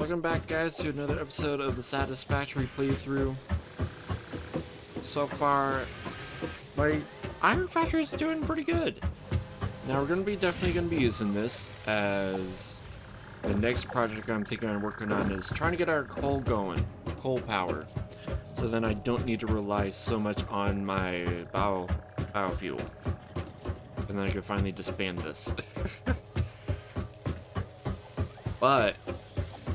Welcome back, guys, to another episode of the Satisfactory playthrough. So far, my Iron Factory is doing pretty good. Now we're definitely gonna be using this as the next project I'm thinking I'm working on is trying to get our coal going, coal power, so then I don't need to rely so much on my biofuel, and then I can finally disband this. But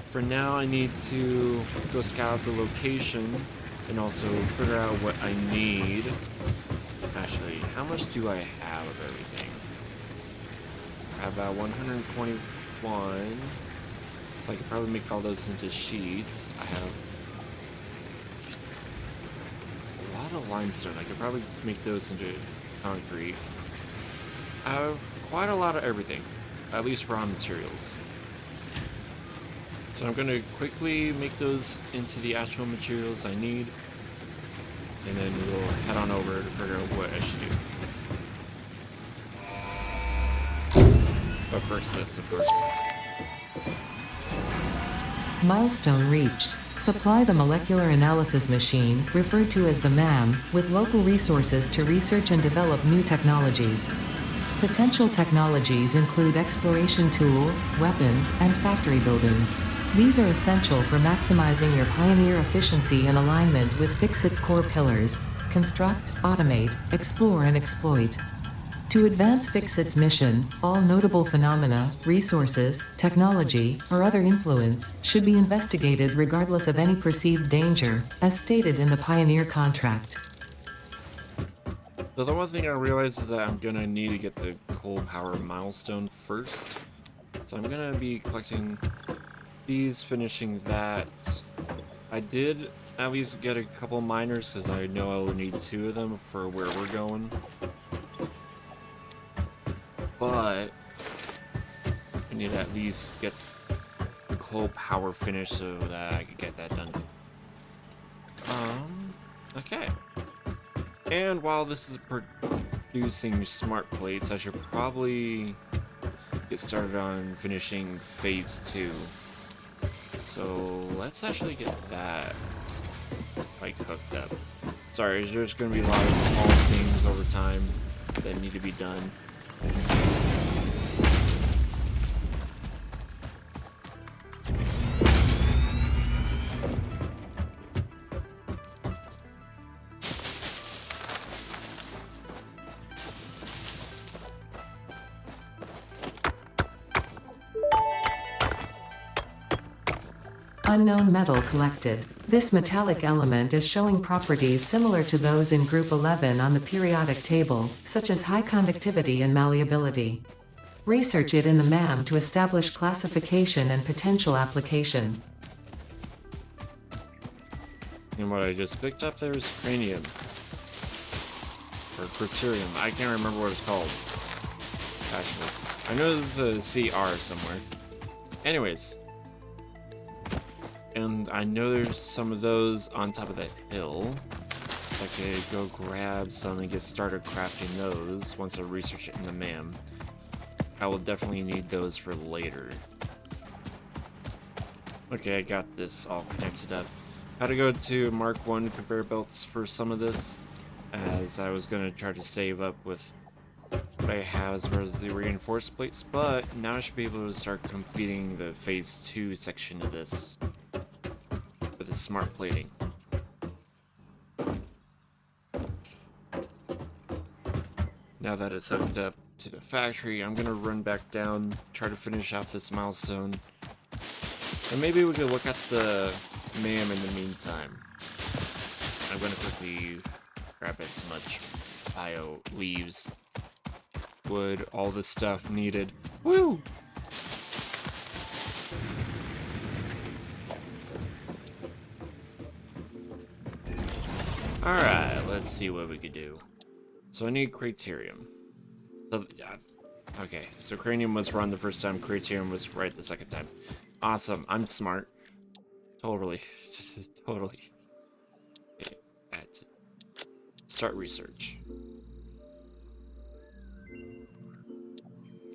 for now, I need to go scout the location and also figure out what I need. Actually, how much do I have of everything? I have about 121. So I could probably make all those into sheets. I have a lot of limestone. I could probably make those into concrete. I have quite a lot of everything, at least raw materials. So I'm going to quickly make those into the actual materials I need, and then we'll head on over to figure out what I should do. But first this, of course. Milestone reached. Supply the molecular analysis machine, referred to as the M.A.M, with local resources to research and develop new technologies. Potential technologies include exploration tools, weapons, and factory buildings. These are essential for maximizing your Pioneer efficiency in alignment with Fixit's core pillars: construct, automate, explore, and exploit. To advance Fixit's mission, all notable phenomena, resources, technology, or other influence should be investigated regardless of any perceived danger, as stated in the Pioneer contract. So the one thing I realized is that I'm gonna need to get the coal power milestone first. So I'm gonna be collecting these, finishing that. I did at least get a couple miners because I know I will need 2 of them for where we're going. But I need to at least get the coal power finished so that I could get that done. Okay. And while this is producing smart plates, I should probably get started on finishing phase 2. So let's actually get that like hooked up. Sorry, there's going to be a lot of small things over time that need to be done. Unknown metal collected. This metallic element is showing properties similar to those in Group 11 on the periodic table, such as high conductivity and malleability. Research it in the M.A.M to establish classification and potential application. And what I just picked up there is cranium. Or criterium. I can't remember what it's called. Actually. I know there's a CR somewhere. Anyways. And I know there's some of those on top of that hill. I could go grab some and get started crafting those once I research it in the M.A.M. I will definitely need those for later. Okay, I got this all connected up. Had to go to Mark 1 conveyor belts for some of this, as I was going to try to save up with what I have as far as the reinforced plates, but now I should be able to start completing the phase 2 section of this with the smart plating. Now that it's hooked up to the factory, I'm going to run back down, try to finish off this milestone, and maybe we could look at the M.A.M in the meantime. I'm going to quickly grab as much bio leaves, wood, all the stuff needed. Woo! Alright, let's see what we could do. So I need criterium. So, okay, so cranium was run the first time, criterium was right the second time. Awesome, I'm smart. Totally. Totally. Okay, start research.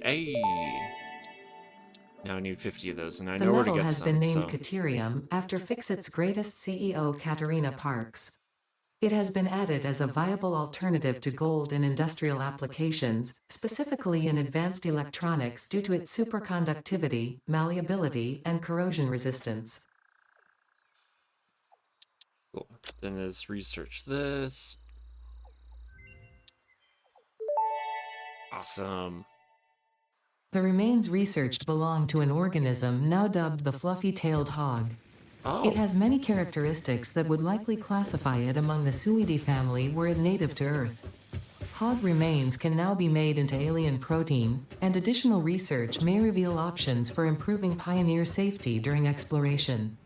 Hey! Now I need 50 of those, and I The know where to metal get has been some, named so... Caterium after Fixit's greatest CEO Katerina Parks. It has been added as a viable alternative to gold in industrial applications, specifically in advanced electronics due to its superconductivity, malleability, and corrosion resistance. Cool. Then let's research this. Awesome. The remains researched belong to an organism now dubbed the fluffy-tailed hog. It Oh, has many characteristics that would likely classify it among the Suidae family were it native to Earth. Hog remains can now be made into alien protein, and additional research may reveal options for improving Pioneer safety during exploration.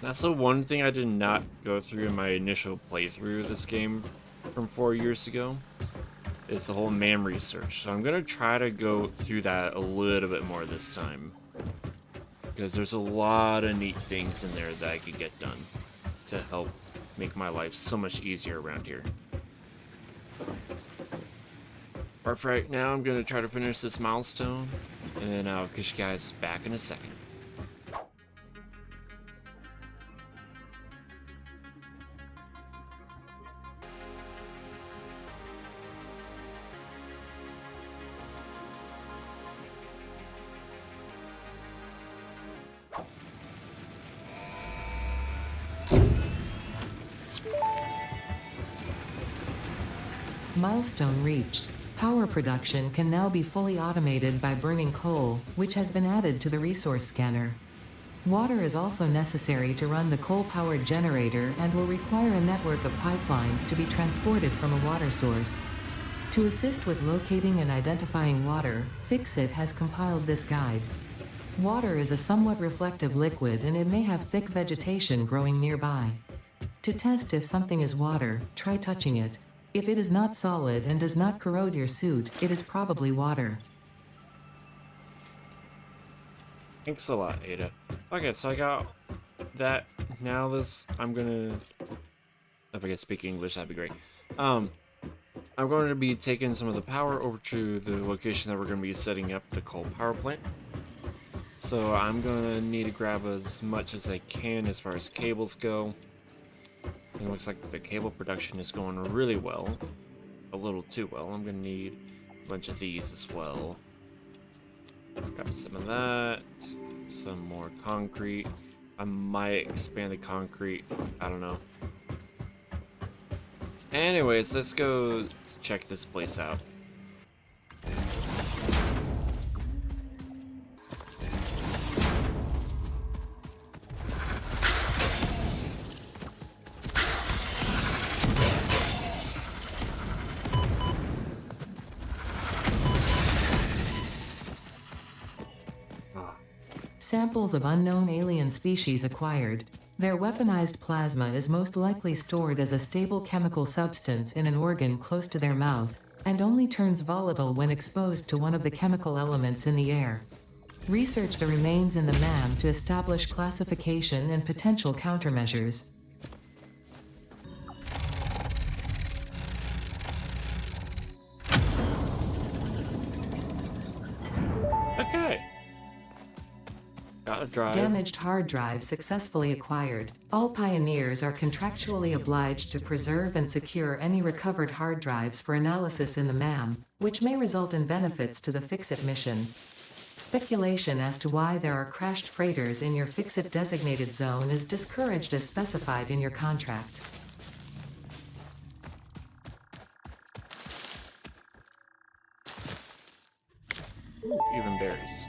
that's the one thing I did not go through in my initial playthrough of this game from 4 years ago. Is the whole M.A.M research. So I'm gonna try to go through that a little bit more this time, because there's a lot of neat things in there that I could get done to help make my life so much easier around here. But for right now, I'm gonna try to finish this milestone, and then I'll get you guys back in a second. Milestone reached. Power production can now be fully automated by burning coal, which has been added to the resource scanner. Water is also necessary to run the coal-powered generator and will require a network of pipelines to be transported from a water source. To assist with locating and identifying water, Fixit has compiled this guide. Water is a somewhat reflective liquid and it may have thick vegetation growing nearby. To test if something is water, try touching it. If it is not solid and does not corrode your suit, it is probably water. Thanks a lot, Ada. Okay, so I got that. Now I'm gonna, if I could speak English, that'd be great. I'm going to be taking some of the power over to the location that we're going to be setting up the coal power plant. So I'm going to need to grab as much as I can as far as cables go. It looks like the cable production is going really well. A little too well. I'm going to need a bunch of these as well. Grab some of that. Some more concrete. I might expand the concrete. I don't know. Anyways, let's go check this place out. Samples of unknown alien species acquired. Their weaponized plasma is most likely stored as a stable chemical substance in an organ close to their mouth, and only turns volatile when exposed to one of the chemical elements in the air. Research the remains in the M.A.M to establish classification and potential countermeasures. Okay. Got a drive. Damaged hard drive successfully acquired. All pioneers are contractually obliged to preserve and secure any recovered hard drives for analysis in the M.A.M, which may result in benefits to the Fixit mission. Speculation as to why there are crashed freighters in your Fixit designated zone is discouraged as specified in your contract. Ooh, even berries.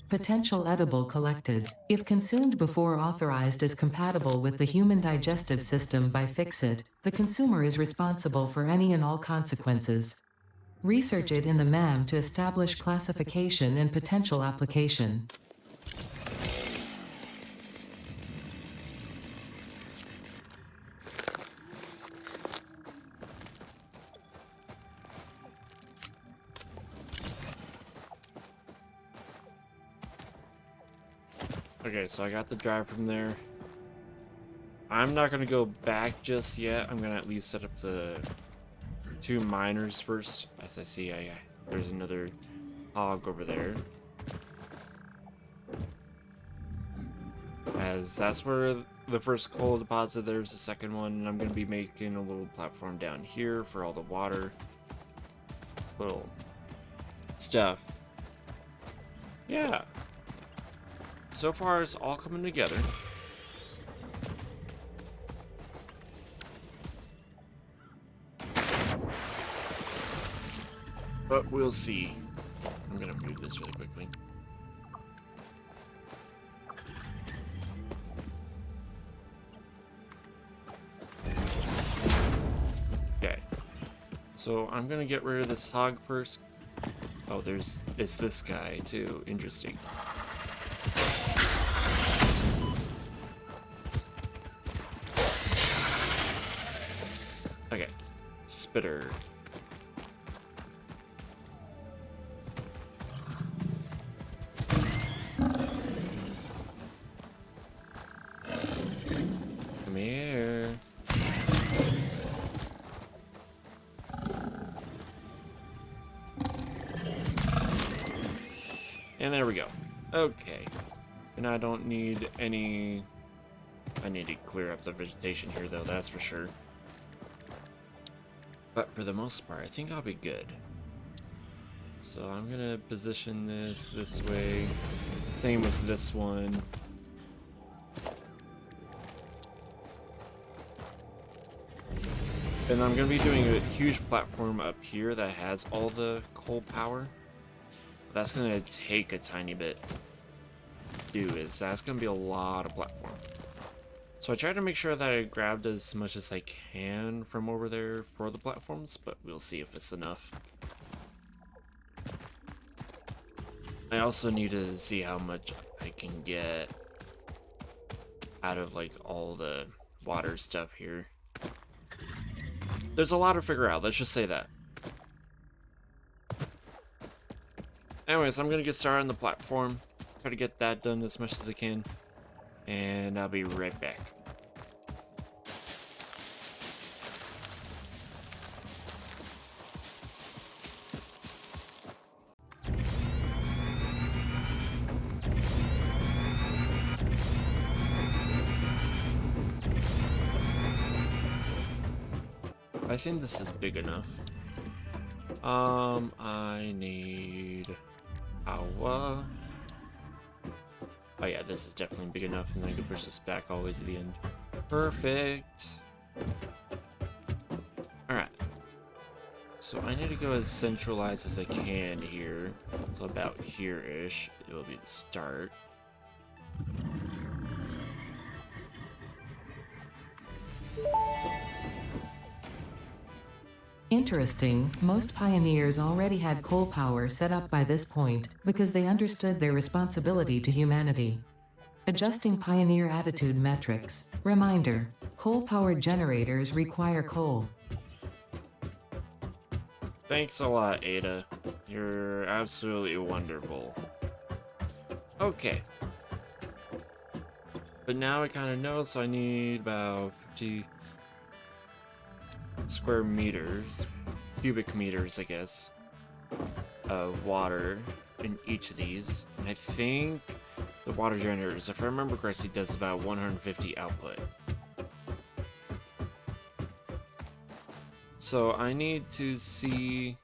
Potential edible collected. If consumed before authorized as compatible with the human digestive system by Fixit, the consumer is responsible for any and all consequences. Research it in the M.A.M to establish classification and potential application. Okay, so I got the drive from there. I'm not gonna go back just yet. I'm gonna at least set up the 2 miners first. As I see, there's another hog over there. As that's where the first coal deposit, there's the second one, and I'm going to be making a little platform down here for all the water. Little stuff. Yeah. So far, it's all coming together. But we'll see. I'm going to move this really quickly. Okay. So I'm going to get rid of this hog first. Oh, it's this guy too. Interesting. Okay. Spitter. Come here. And there we go. Okay. And I don't need any... I need to clear up the vegetation here, though, that's for sure. But for the most part, I think I'll be good. So I'm gonna position this way. Same with this one. And I'm gonna be doing a huge platform up here that has all the coal power. That's gonna take a tiny bit. That's gonna be a lot of platform. So I tried to make sure that I grabbed as much as I can from over there for the platforms, but we'll see if it's enough. I also need to see how much I can get out of like all the water stuff here. There's a lot to figure out, let's just say that. Anyways, I'm gonna get started on the platform, try to get that done as much as I can, and I'll be right back. I think this is big enough. I need power. Oh yeah, this is definitely big enough, and then I can push this back all the way to the end. Perfect. Alright. So I need to go as centralized as I can here. So about here-ish. It will be the start. Interesting, most pioneers already had coal power set up by this point, because they understood their responsibility to humanity. Adjusting pioneer attitude metrics. Reminder, coal-powered generators require coal. Thanks a lot, Ada. You're absolutely wonderful. Okay. But now I kind of know, so I need about 50 square meters, cubic meters, I guess, of water in each of these. And I think the water generators, if I remember correctly, does about 150 output. So I need to see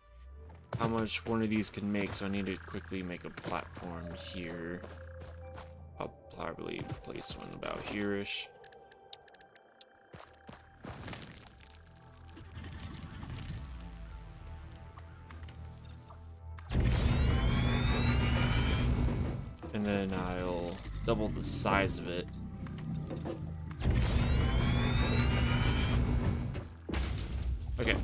how much one of these can make, so I need to quickly make a platform here. I'll probably place one about here-ish. And then I'll double the size of it. Okay.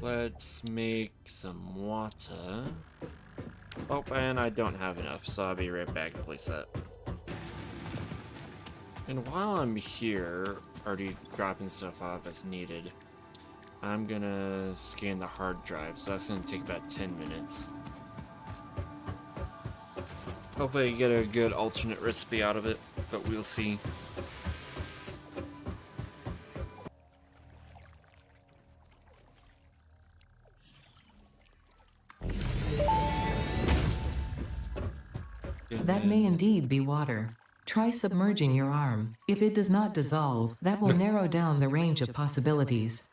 Let's make some water. Oh, and I don't have enough, so I'll be right back to place that. And while I'm here, already dropping stuff off as needed, I'm gonna scan the hard drive, so that's gonna take about 10 minutes. Hopefully I get a good alternate recipe out of it, but we'll see. And That may then, indeed be water. Try submerging your arm. If it does not dissolve, that will narrow down the range of possibilities.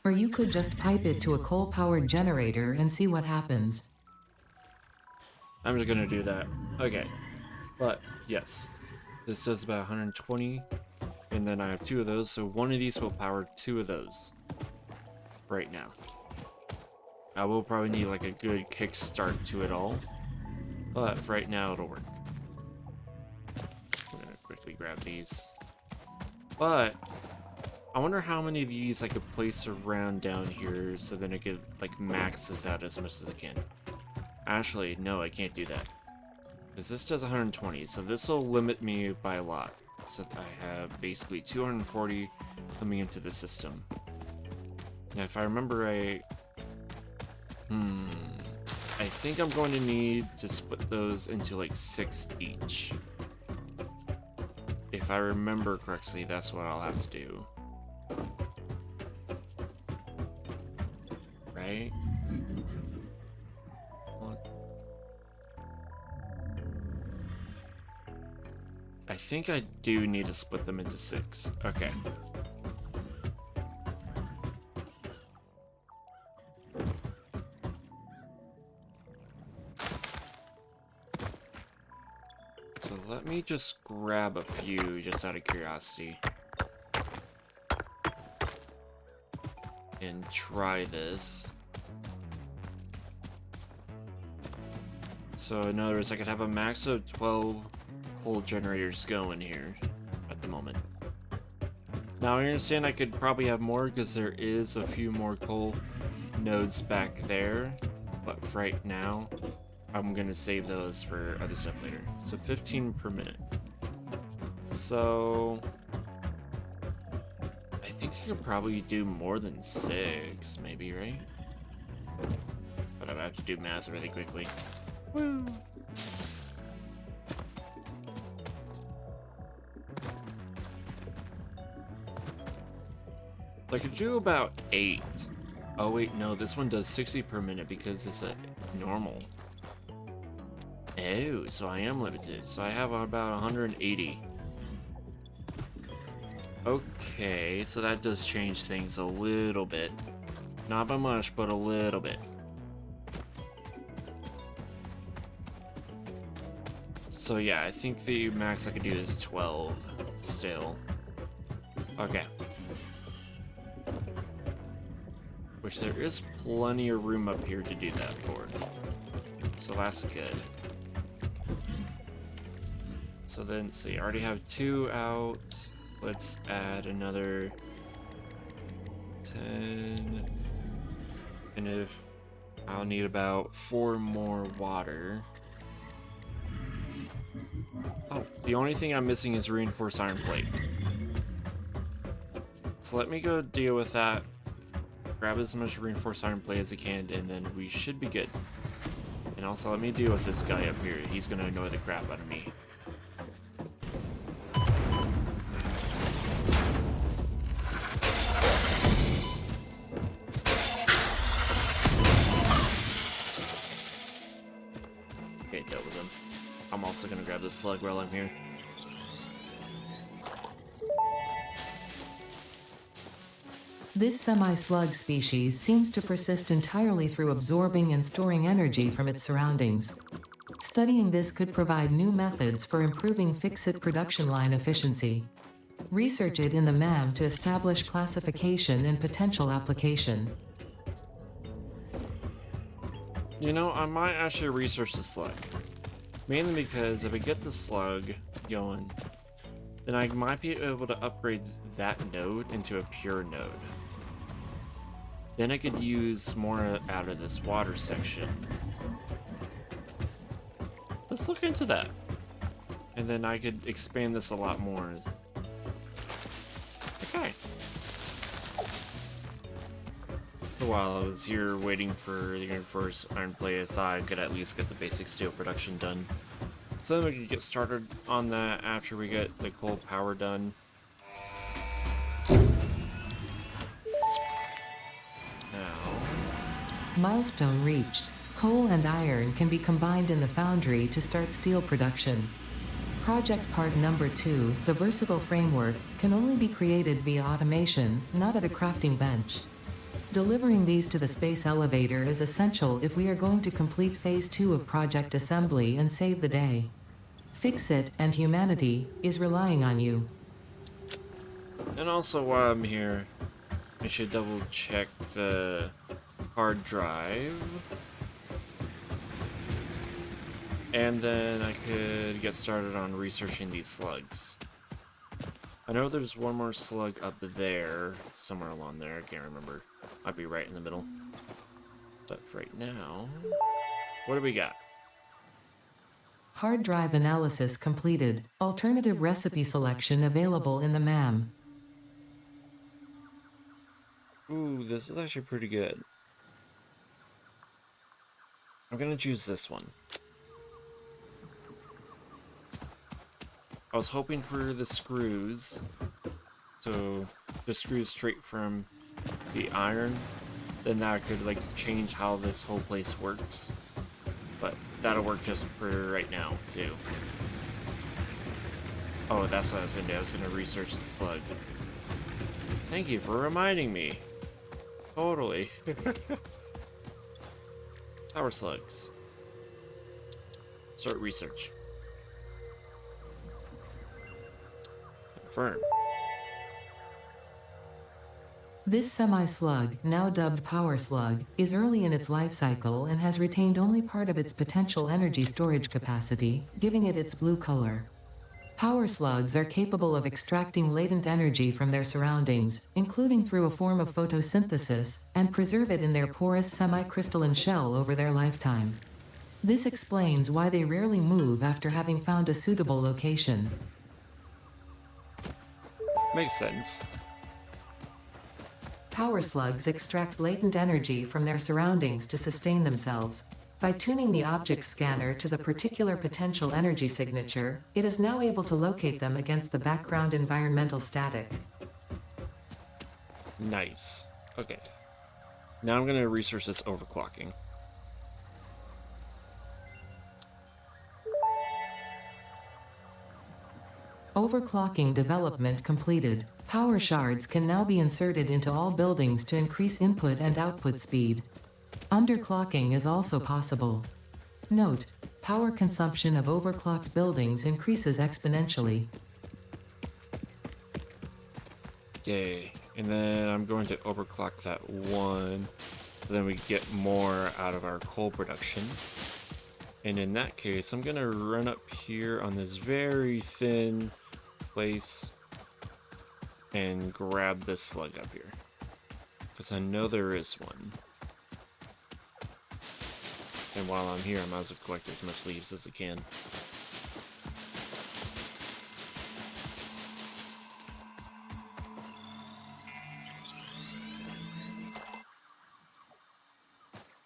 Or you could just pipe it to a coal-powered generator and see what happens. I'm just gonna do that. Okay. But, yes. This does about 120. And then I have 2 of those, so one of these will power 2 of those. Right now. I will probably need like a good kickstart to it all. But for right now, it'll work. I'm gonna quickly grab these. But I wonder how many of these I could place around down here so then I could like max this out as much as I can. Actually, no, I can't do that. Because this does 120, so this will limit me by a lot. So I have basically 240 coming into the system. Now, if I remember right, I think I'm going to need to split those into like 6 each. If I remember correctly, that's what I'll have to do. Right? What? I think I do need to split them into 6. Okay. So let me just grab a few just out of curiosity. And try this. So in other words, I could have a max of 12 coal generators going here at the moment. Now I understand I could probably have more because there is a few more coal nodes back there, but for right now, I'm gonna save those for other stuff later. So 15 per minute. So I think I could probably do more than 6, maybe, right? But I have to do math really quickly. Woo! I could do about 8. Oh wait, no, this one does 60 per minute because it's a normal. Oh, so I am limited. So I have about 180. Okay, so that does change things a little bit. Not by much, but a little bit. So yeah, I think the max I could do is 12 still. Okay. Which there is plenty of room up here to do that for. So that's good. So then, see, I already have 2 out. Let's add another 10. And if I'll need about 4 more water. Oh, the only thing I'm missing is reinforced iron plate. So let me go deal with that. Grab as much reinforced iron plate as I can, and then we should be good. And also, let me deal with this guy up here. He's gonna annoy the crap out of me. Okay, dealt with him. I'm also gonna grab this slug while I'm here. This semi-slug species seems to persist entirely through absorbing and storing energy from its surroundings. Studying this could provide new methods for improving fix-it production line efficiency. Research it in the M.A.M to establish classification and potential application. You know, I might actually research the slug. Mainly because if I get the slug going, then I might be able to upgrade that node into a pure node. Then I could use more out of this water section. Let's look into that. And then I could expand this a lot more. Okay. While I was here waiting for the reinforced iron plate, I thought I could at least get the basic steel production done. So then we can get started on that after we get the coal power done. Now, Milestone reached. Coal and iron can be combined in the foundry to start steel production. Project part number 2, the versatile framework, can only be created via automation, not at a crafting bench. Delivering these to the space elevator is essential if we are going to complete phase 2 of project assembly and save the day. Fix it, and humanity is relying on you. And also, while I'm here, I should double check the hard drive. And then I could get started on researching these slugs. I know there's one more slug up there, somewhere along there, I can't remember. Might be right in the middle. But for right now, what do we got? Hard drive analysis completed. Alternative recipe selection available in the M.A.M. Ooh, this is actually pretty good. I'm gonna choose this one. I was hoping for the screws, so the screws straight from the iron, then that could like change how this whole place works. But that'll work just for right now too. Oh, that's what I was gonna do. I was gonna research the slug. Thank you for reminding me. Totally. Power slugs. Start research. Confirm. This semi-slug, now dubbed power slug, is early in its life cycle and has retained only part of its potential energy storage capacity, giving it its blue color. Power slugs are capable of extracting latent energy from their surroundings, including through a form of photosynthesis, and preserve it in their porous semi-crystalline shell over their lifetime. This explains why they rarely move after having found a suitable location. Makes sense. Power slugs extract latent energy from their surroundings to sustain themselves. By tuning the object scanner to the particular potential energy signature, it is now able to locate them against the background environmental static. Nice. Okay. Now I'm gonna research this overclocking. Overclocking development completed. Power shards can now be inserted into all buildings to increase input and output speed. Underclocking is also possible. Note: power consumption of overclocked buildings increases exponentially. Okay, and then I'm going to overclock that one, so then we get more out of our coal production. And in that case, I'm gonna run up here on this very thin place and grab this slug up here, because I know there is one. And while I'm here, I might as well collect as much leaves as I can.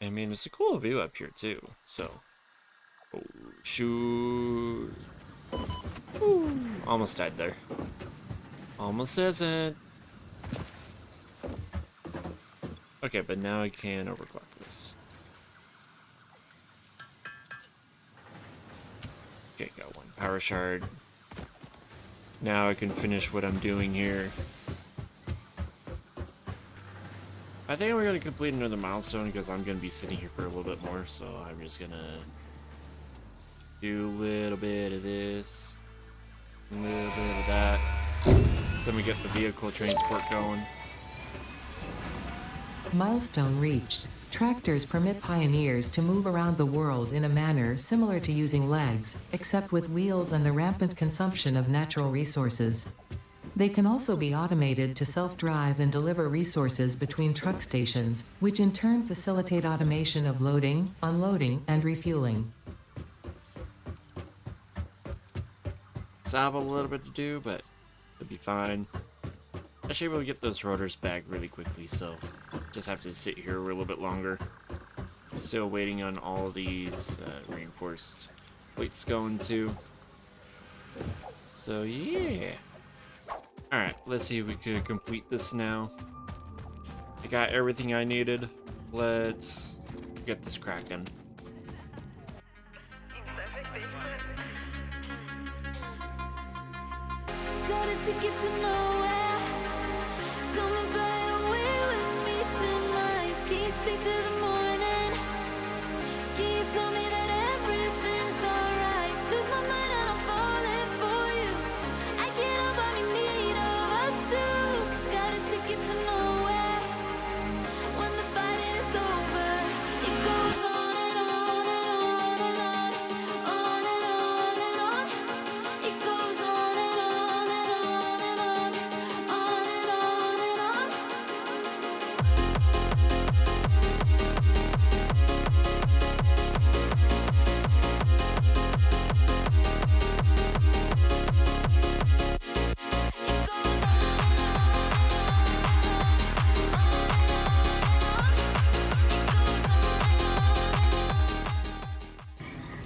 I mean, it's a cool view up here too, so. Oh, shoot. Ooh, almost died there. Almost isn't. Okay, but now I can overclock this. Okay, got one power shard. Now I can finish what I'm doing here. I think we're gonna complete another milestone because I'm gonna be sitting here for a little bit more, so I'm just gonna do a little bit of this, a little bit of that, so we get the vehicle transport going. Milestone reached. Tractors permit pioneers to move around the world in a manner similar to using legs, except with wheels and the rampant consumption of natural resources. They can also be automated to self-drive and deliver resources between truck stations, which in turn facilitate automation of loading, unloading, and refueling. So I have a little bit to do, but it'll be fine. I should be able to get those rotors back really quickly, so just have to sit here a little bit longer. Still waiting on all these reinforced plates going too. So yeah. Alright, let's see if we could complete this now. I got everything I needed. Let's get this cracking. stay till the morning? Can you tell me that everything's alright? Lose my mind and I'm falling for you. I can't help but be need of us two. Got a ticket to nowhere. When the fighting is over, it goes on and on and on and on, on and on and on. It goes on and on and on and on, on and on and on.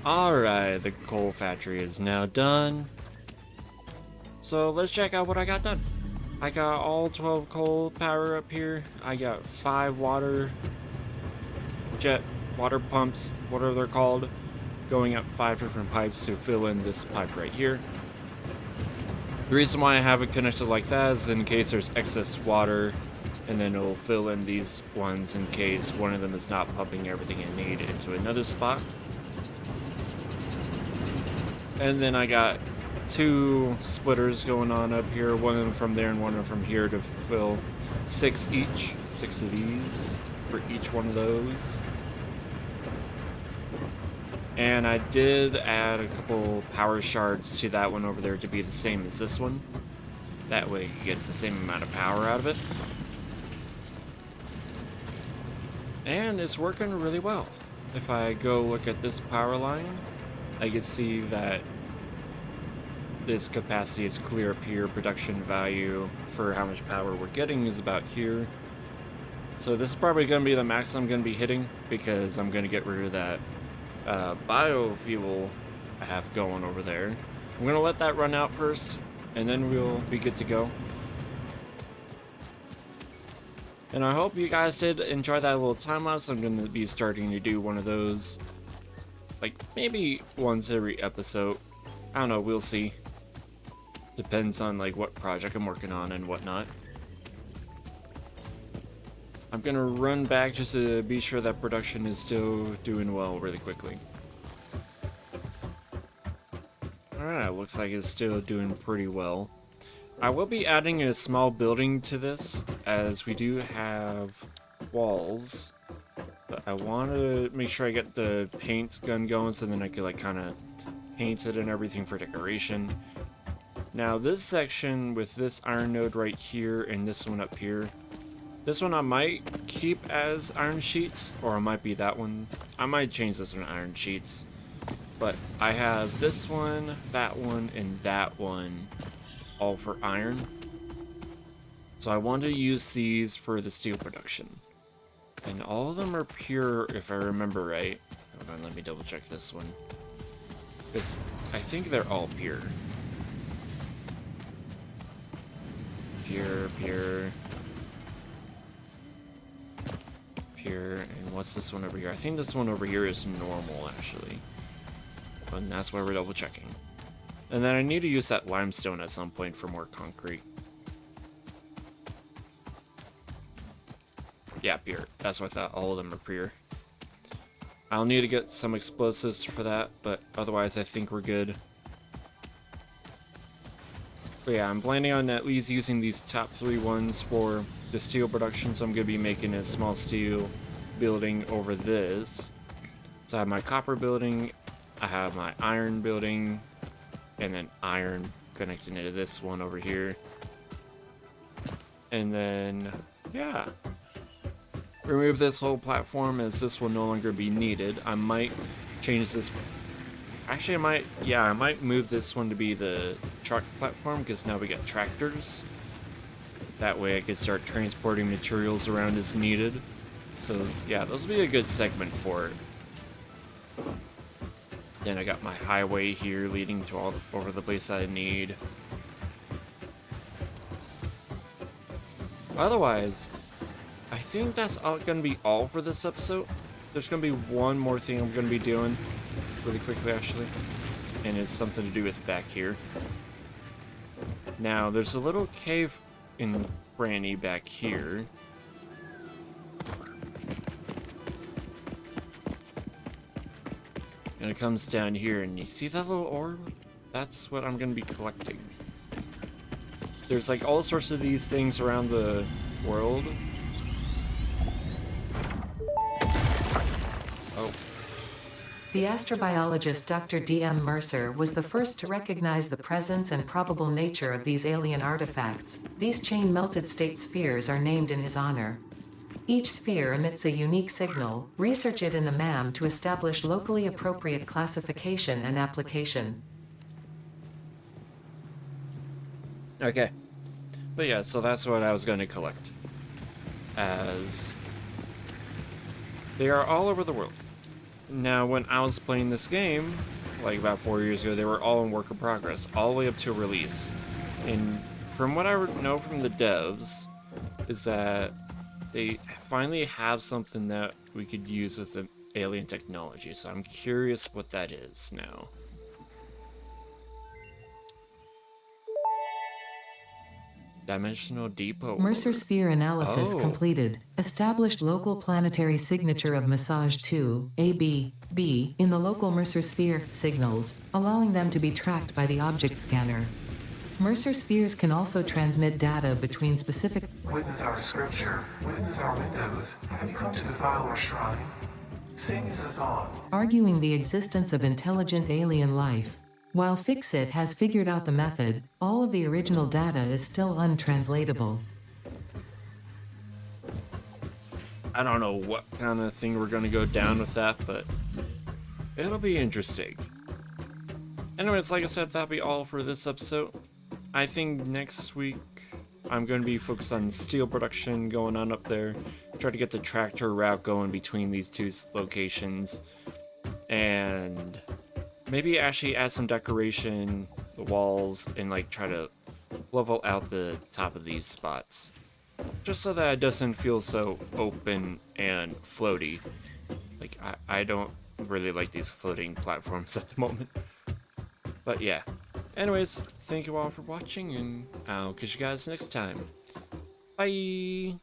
Alright, the coal factory is now done. So let's check out what I got done. I got all 12 coal power up here. I got 5 water pumps, whatever they're called, going up 5 different pipes to fill in this pipe right here. The reason why I have it connected like that is in case there's excess water, and then it'll fill in these ones in case one of them is not pumping everything it needs into another spot. And then I got 2 splitters going on up here, one of them from there and one of them from here to fill 6 each. 6 of these for each one of those. And I did add a couple power shards to that one over there to be the same as this one. That way you get the same amount of power out of it. And it's working really well. If I go look at this power line, I can see that this capacity is clear up here. Production value for how much power we're getting is about here. So this is probably going to be the max I'm going to be hitting, because I'm going to get rid of that biofuel I have going over there. I'm going to let that run out first, and then we'll be good to go. And I hope you guys did enjoy that little time lapse. I'm going to be starting to do one of those, like maybe once every episode. I don't know, we'll see. Depends on like what project I'm working on and whatnot. I'm gonna run back just to be sure that production is still doing well really quickly. Alright, looks like it's still doing pretty well. I will be adding a small building to this, as we do have walls. But I want to make sure I get the paint gun going so then I can like kind of paint it and everything for decoration. Now this section with this iron node right here and this one up here, this one I might keep as iron sheets, or it might be that one. I might change this one to iron sheets. But I have this one, and that one all for iron. So I want to use these for the steel production. And all of them are pure if I remember right. Hold on, let me double check this one. Because I think they're all pure. Pure. And what's this one over here? I think this one over here is normal, actually. And that's why we're double checking. And then I need to use that limestone at some point for more concrete. Yeah, pure. That's what I thought. All of them are pure. I'll need to get some explosives for that, but otherwise I think we're good. But yeah, I'm planning on at least using these top 3 ones for the steel production, so I'm going to be making a small steel building over this. So I have my copper building, I have my iron building, and then iron connecting into this one over here. And then, yeah. Remove this whole platform as this will no longer be needed. I might change this. Actually, I might move this one to be the truck platform, because now we got tractors. That way I can start transporting materials around as needed. So yeah, those will be a good segment for it. Then I got my highway here leading to all over the place that I need. Otherwise, I think that's gonna be all for this episode. There's gonna be one more thing I'm gonna be doing really quickly, actually, and it's something to do with back here. Now, there's a little cave in Granny back here. And it comes down here, and you see that little orb? That's what I'm gonna be collecting. There's like all sorts of these things around the world. Oh. The astrobiologist Dr. D.M. Mercer was the first to recognize the presence and probable nature of these alien artifacts. These chain-melted state spheres are named in his honor. Each sphere emits a unique signal. Research it in the M.A.M. to establish locally appropriate classification and application. Okay. But yeah, so that's what I was going to collect. As they are all over the world. Now, when I was playing this game, like about 4 years ago, they were all in work in progress, all the way up to release. And from what I know from the devs, is that they finally have something that we could use with the alien technology. So I'm curious what that is now. Dimensional depot. Mercer sphere analysis Oh. completed. Established local planetary signature of massage 2, AB, B, in the local Mercer sphere signals, allowing them to be tracked by the object scanner. Mercer spheres can also transmit data between specific. Witness our scripture, witness our windows. Have you come to defile our shrine? Sing us a song. Arguing the existence of intelligent alien life. While Fixit has figured out the method, all of the original data is still untranslatable. I don't know what kind of thing we're gonna go down with that, but it'll be interesting. Anyways, like I said, that'll be all for this episode. I think next week I'm going to be focused on steel production going on up there. Try to get the tractor route going between these two locations. And maybe actually add some decoration, the walls, and like try to level out the top of these spots. Just so that it doesn't feel so open and floaty. Like, I don't really like these floating platforms at the moment. But yeah. Anyways, thank you all for watching, and I'll catch you guys next time. Bye!